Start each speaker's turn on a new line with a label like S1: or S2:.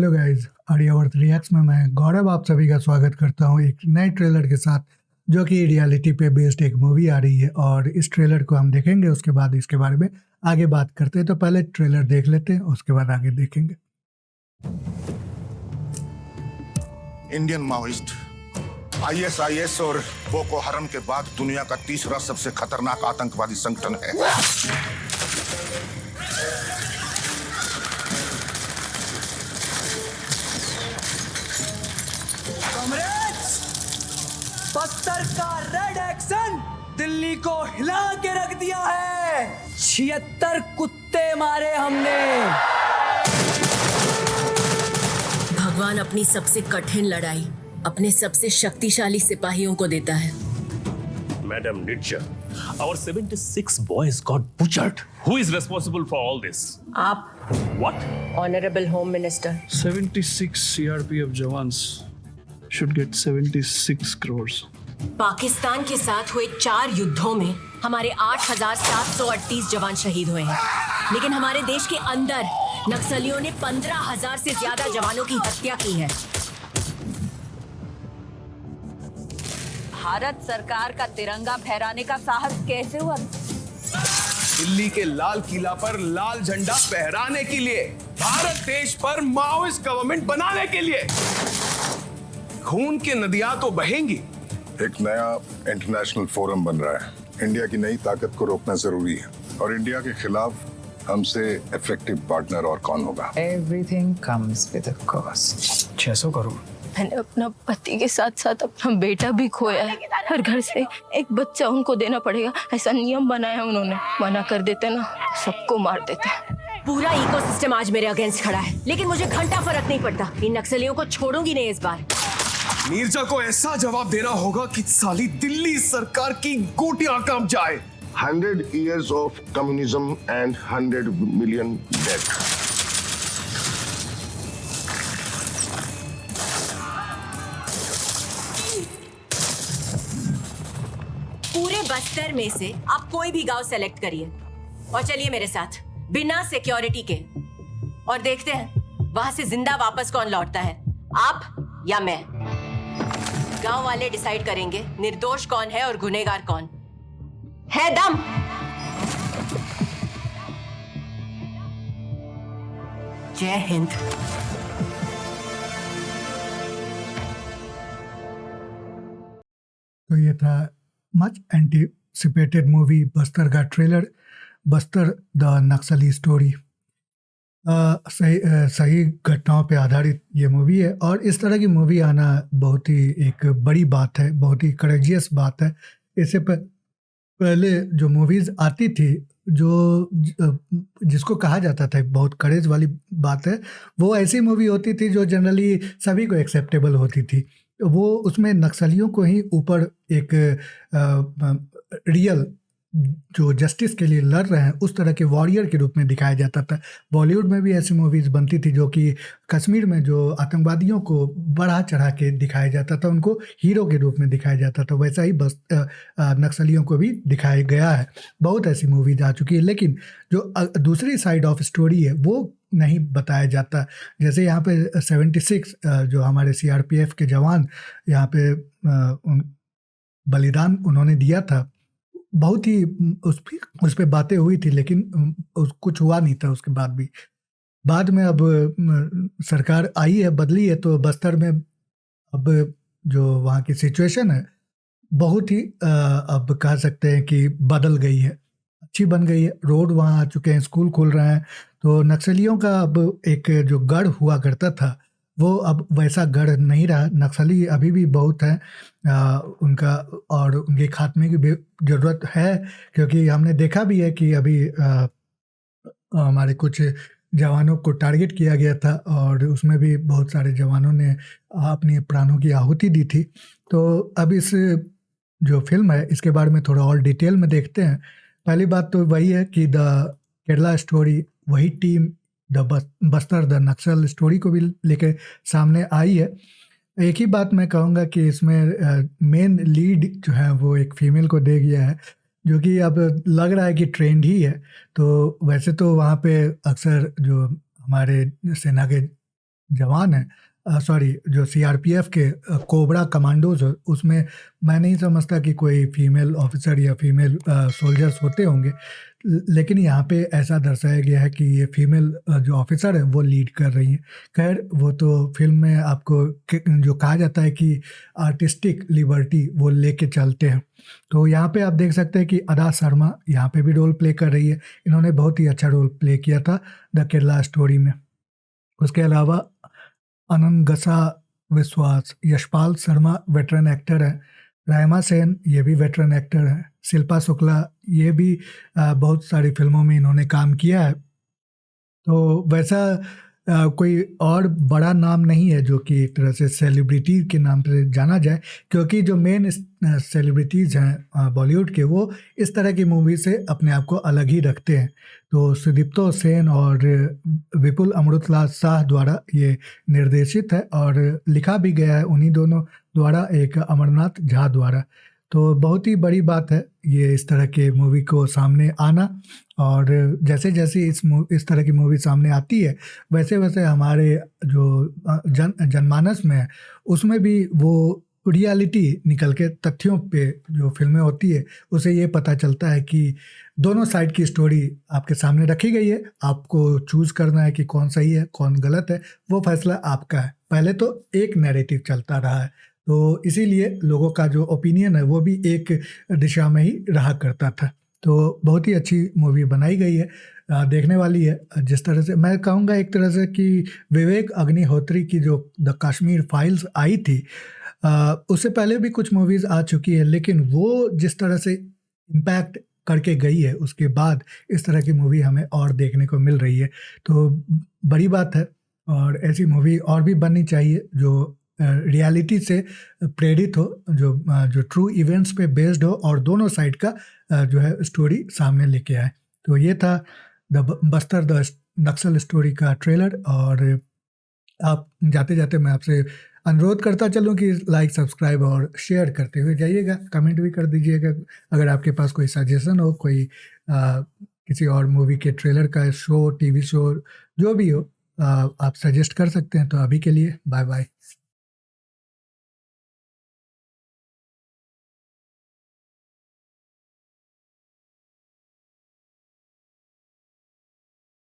S1: Hello guys, Aryavart reacts में मैं गौरव आप सभी का स्वागत करता हूं एक नए ट्रेलर के साथ, जो कि रियलिटी पे बेस्ड एक मूवी आ रही है और इस ट्रेलर को हम देखेंगे। उसके बाद इसके बारे में आगे बात करते हैं। तो पहले ट्रेलर देख लेते हैं, उसके बाद आगे देखेंगे।
S2: इंडियन माओइस्ट आईएसआईएस और बोको हरम के बाद दुनिया का तीसरा सबसे खतरनाक आतंकवादी संगठन है।
S3: बस्तर का रेड एक्शन दिल्ली को हिला के रख दिया है। 76 कुत्ते मारे हमने।
S4: भगवान अपनी सबसे कठिन लड़ाई अपने सबसे शक्तिशाली सिपाहियों को देता है।
S5: Madam Nitja, our 76 boys got butchered. Who is responsible for all this?
S4: आप
S5: What?
S4: Honourable home minister.
S6: 76 CRPF jawans should get 76 crores.
S4: Pakistan के साथ हुए 4 युद्धों में हमारे 8,738 जवान शहीद हुए हैं, लेकिन हमारे देश के अंदर नक्सलियों ने 15,000 से ज्यादा जवानों की हत्या की है।
S7: भारत सरकार का तिरंगा फहराने का साहस कैसे हुआ?
S8: दिल्ली के लाल किला पर लाल झंडा फहराने के लिए, भारत देश पर माओइस्ट गवर्नमेंट बनाने के लिए। खून की नदियां तो बहेंगी।
S2: एक नया इंटरनेशनल फोरम बन रहा है। इंडिया की नई ताकत को रोकना जरूरी है और इंडिया के खिलाफ हमसे इफेक्टिव पार्टनर और कौन होगा?
S9: Everything comes with a cost.
S6: 600 crore.
S10: मैंने अपना पति के साथ साथ अपना बेटा भी खोया है। हर घर से एक बच्चा उनको देना पड़ेगा, ऐसा नियम बनाया है उन्होंने। मना कर देते ना, सबको मार देते।
S4: पूरा इकोसिस्टम आज मेरे अगेंस्ट खड़ा है, लेकिन मुझे घंटा फर्क नहीं पड़ता। इन नक्सलियों को छोड़ूंगी नहीं इस बार।
S8: नीरजा को ऐसा जवाब देना होगा कि साली दिल्ली सरकार की गोटियां कांप जाए।
S2: 100 years of communism and 100 million dead.
S4: पूरे बस्तर में से आप कोई भी गांव सेलेक्ट करिए और चलिए मेरे साथ बिना सिक्योरिटी के, और देखते हैं वहां से जिंदा वापस कौन लौटता है, आप या मैं। गांव वाले डिसाइड करेंगे निर्दोष कौन है और गुनहगार कौन है। दम। जय हिंद।
S1: तो ये था मच एंटीसिपेटेड मूवी बस्तर का trailer, Bastar the Naxali story. सही घटनाओं पे आधारित ये मूवी है और इस तरह की मूवी आना बहुत ही एक बड़ी बात है, बहुत ही करेजियस बात है। इससे पहले जो मूवीज़ आती थी, जिसको कहा जाता था बहुत करेज वाली बात है, वो ऐसी मूवी होती थी जो जनरली सभी को एक्सेप्टेबल होती थी। वो उसमें नक्सलियों को ही ऊपर एक रियल जो जस्टिस के लिए लड़ रहे हैं उस तरह के वॉरियर के रूप में दिखाया जाता था। बॉलीवुड में भी ऐसी मूवीज़ बनती थी जो कि कश्मीर में जो आतंकवादियों को बढ़ा चढ़ा के दिखाया जाता था, उनको हीरो के रूप में दिखाया जाता था। वैसा ही बस नक्सलियों को भी दिखाया गया है। बहुत ऐसी मूवीज आ चुकी है, लेकिन जो दूसरी साइड ऑफ स्टोरी है वो नहीं बताया जाता। जैसे यहाँ पे 76 जो हमारे CRPF के जवान यहाँ पे बलिदान उन्होंने दिया था, बहुत ही उस पे बातें हुई थी, लेकिन कुछ हुआ नहीं था उसके बाद भी। बाद में अब सरकार आई है, बदली है, तो बस्तर में अब जो वहाँ की सिचुएशन है बहुत ही अब कह सकते हैं कि बदल गई है, अच्छी बन गई है। रोड वहाँ आ चुके हैं, स्कूल खुल रहे हैं। तो नक्सलियों का अब एक जो गढ़ हुआ करता था वो अब वैसा गढ़ नहीं रहा। नक्सली अभी भी बहुत हैं, उनका और उनके खात्मे की भी ज़रूरत है, क्योंकि हमने देखा भी है कि अभी हमारे कुछ जवानों को टारगेट किया गया था और उसमें भी बहुत सारे जवानों ने अपने प्राणों की आहुति दी थी। तो अब इस जो फिल्म है इसके बारे में थोड़ा और डिटेल में देखते हैं। पहली बात तो वही है कि द केरला स्टोरी, वही team Bastar the Naxal story को भी लेकर सामने आई है। एक ही बात मैं कहूँगा कि इसमें मेन लीड जो है वो एक फीमेल को दे गया है, जो कि अब लग रहा है कि ट्रेंड ही है। तो वैसे तो वहाँ पे अक्सर जो हमारे सेना के जवान है, सॉरी जो सीआरपीएफ के कोबरा कमांडोज है, उसमें मैं नहीं समझता कि कोई फीमेल ऑफिसर या फीमेल सोल्जर्स होते होंगे, लेकिन यहाँ पे ऐसा दर्शाया गया है कि ये फीमेल जो ऑफिसर है वो लीड कर रही हैं। खैर वो तो फिल्म में आपको जो कहा जाता है कि आर्टिस्टिक लिबर्टी वो लेके चलते हैं। तो यहाँ पे आप देख सकते हैं कि अदा शर्मा यहाँ पे भी रोल प्ले कर रही है। इन्होंने बहुत ही अच्छा रोल प्ले किया था द केरला स्टोरी में। उसके अलावा अनंगसा विश्वास, यशपाल शर्मा वेटरन एक्टर है, रायमा सेन ये भी वेटरन एक्टर है, शिल्पा शुक्ला ये भी बहुत सारी फिल्मों में इन्होंने काम किया है। तो वैसा कोई और बड़ा नाम नहीं है जो कि एक तरह से सेलिब्रिटी के नाम से जाना जाए, क्योंकि जो मेन सेलिब्रिटीज़ हैं बॉलीवुड के वो इस तरह की मूवी से अपने आप को अलग ही रखते हैं। तो सुदीप्तो सेन और विपुल अमृतलाल शाह द्वारा ये निर्देशित है और लिखा भी गया है उन्हीं दोनों द्वारा, एक अमरनाथ झा द्वारा। तो बहुत ही बड़ी बात है ये इस तरह के मूवी को सामने आना, और जैसे जैसे इस तरह की मूवी सामने आती है वैसे वैसे हमारे जो जनमानस में है उसमें भी वो रियलिटी निकल के तथ्यों पे जो फिल्में होती है उसे ये पता चलता है कि दोनों साइड की स्टोरी आपके सामने रखी गई है। आपको चूज़ करना है कि कौन सही है कौन गलत है, वो फैसला आपका है। पहले तो एक नैरेटिव चलता रहा है, तो इसीलिए लोगों का जो ओपिनियन है वो भी एक दिशा में ही रहा करता था। तो बहुत ही अच्छी मूवी बनाई गई है, देखने वाली है। जिस तरह से मैं कहूँगा एक तरह से कि विवेक अग्निहोत्री की जो द कश्मीर फाइल्स आई थी उससे पहले भी कुछ मूवीज़ आ चुकी है, लेकिन वो जिस तरह से इम्पैक्ट करके गई है उसके बाद इस तरह की मूवी हमें और देखने को मिल रही है। तो बड़ी बात है, और ऐसी मूवी और भी बननी चाहिए जो रियलिटी से प्रेरित हो, जो ट्रू इवेंट्स पे बेस्ड हो और दोनों साइड का जो है स्टोरी सामने लेके आए। तो ये था the Bastar the Naxal story का ट्रेलर। और आप जाते जाते मैं आपसे अनुरोध करता चलूँ कि लाइक सब्सक्राइब और शेयर करते हुए जाइएगा, कमेंट भी कर दीजिएगा। अगर आपके पास कोई सजेशन हो, कोई किसी और मूवी के ट्रेलर का शो, टीवी शो जो भी हो, आप सजेस्ट कर सकते हैं। तो अभी के लिए बाय बाय।